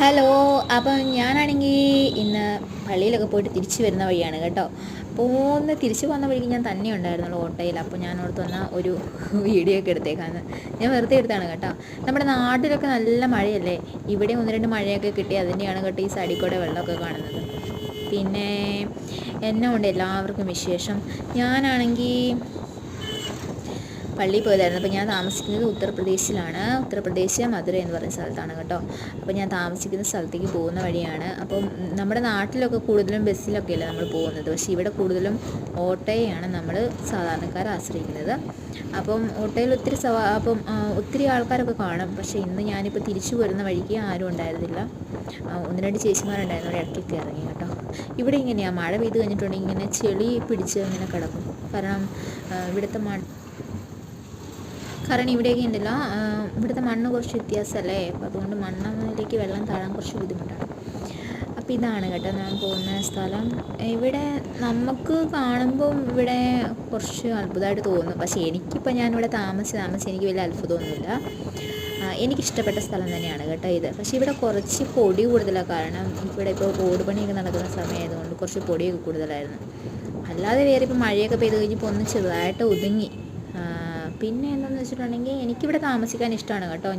Hello. അപ്പം ഞാനാണെങ്കിൽ ഇന്ന് പള്ളിയിലൊക്കെ പോയിട്ട് തിരിച്ചു വരുന്ന വഴിയാണ് കേട്ടോ. തിരിച്ചു പോകുന്ന വഴിക്ക് ഞാൻ തന്നെ ഉണ്ടായിരുന്നുള്ളൂ ഓട്ടോയിൽ. അപ്പോൾ ഞാൻ ഓർത്ത് വന്നാൽ ഒരു വീഡിയോ ഒക്കെ എടുത്തേക്കാന്ന്. ഞാൻ വെറുതെ എടുത്താണ് കേട്ടോ. നമ്മുടെ നാട്ടിലൊക്കെ നല്ല മഴയല്ലേ. ഇവിടെ ഒന്ന് രണ്ട് മഴയൊക്കെ കിട്ടി, അതിൻ്റെയാണ് കേട്ടോ ഈ സൈഡിൽ കൂടെ വെള്ളമൊക്കെ കാണുന്നത്. പിന്നെ എന്നെ കൊണ്ട് എല്ലാവർക്കും വിശേഷം. ഞാനാണെങ്കിൽ പള്ളിയിൽ പോയതായിരുന്നു. അപ്പോൾ ഞാൻ താമസിക്കുന്നത് ഉത്തർപ്രദേശ് മധുര എന്ന് പറയുന്ന സ്ഥലത്താണ് കേട്ടോ. അപ്പോൾ ഞാൻ താമസിക്കുന്ന സ്ഥലത്തേക്ക് പോകുന്ന വഴിയാണ്. അപ്പം നമ്മുടെ നാട്ടിലൊക്കെ കൂടുതലും ബസ്സിലൊക്കെ അല്ലേ നമ്മൾ പോകുന്നത്, പക്ഷേ ഇവിടെ കൂടുതലും ഓട്ടോയാണ് നമ്മൾ സാധാരണക്കാർ ആശ്രയിക്കുന്നത്. അപ്പം ഓട്ടോയിൽ ഒത്തിരി ആൾക്കാരൊക്കെ കാണും. പക്ഷേ ഇന്ന് ഞാനിപ്പോൾ തിരിച്ചു വരുന്ന വഴിക്ക് ആരും ഉണ്ടായിരുന്നില്ല. ഒന്ന് രണ്ട് ചേച്ചിമാരുണ്ടായിരുന്നു, അവിടെ ഇടയ്ക്കൊക്കെ ഇറങ്ങി കേട്ടോ. ഇവിടെ ഇങ്ങനെയാണ്, മഴ പെയ്ത് കഴിഞ്ഞിട്ടുണ്ടെങ്കിൽ ഇങ്ങനെ ചെളി പിടിച്ച് ഇങ്ങനെ കിടക്കും. കാരണം ഇവിടെയൊക്കെ ഉണ്ടല്ലോ, ഇവിടുത്തെ മണ്ണ് കുറച്ച് വ്യത്യാസമല്ലേ. അപ്പോൾ അതുകൊണ്ട് മണ്ണിലേക്ക് വെള്ളം താഴാൻ കുറച്ച് ബുദ്ധിമുട്ടാണ്. അപ്പോൾ ഇതാണ് കേട്ടോ ഞാൻ പോകുന്ന സ്ഥലം. ഇവിടെ നമുക്ക് കാണുമ്പം ഇവിടെ കുറച്ച് അത്ഭുതമായിട്ട് തോന്നും, പക്ഷേ എനിക്കിപ്പോൾ ഞാനിവിടെ താമസിച്ച് എനിക്ക് വലിയ അത്ഭുതമൊന്നുമില്ല. എനിക്കിഷ്ടപ്പെട്ട സ്ഥലം തന്നെയാണ് കേട്ടോ ഇത്. പക്ഷേ ഇവിടെ കുറച്ച് പൊടി കൂടുതലാണ്. കാരണം ഇവിടെ ഇപ്പോൾ റോഡ് പണിയൊക്കെ നടക്കുന്ന സമയമായതുകൊണ്ട് കുറച്ച് പൊടിയൊക്കെ കൂടുതലായിരുന്നു. അല്ലാതെ വേറെ ഇപ്പോൾ മഴയൊക്കെ പെയ്ത് കഴിഞ്ഞപ്പോൾ ഒന്ന് ചെറുതായിട്ട് ഒതുങ്ങി. പിന്നെ എന്താണെന്ന് വെച്ചിട്ടുണ്ടെങ്കിൽ എനിക്കിവിടെ താമസിക്കാൻ ഇഷ്ടമാണ് കേട്ടോ.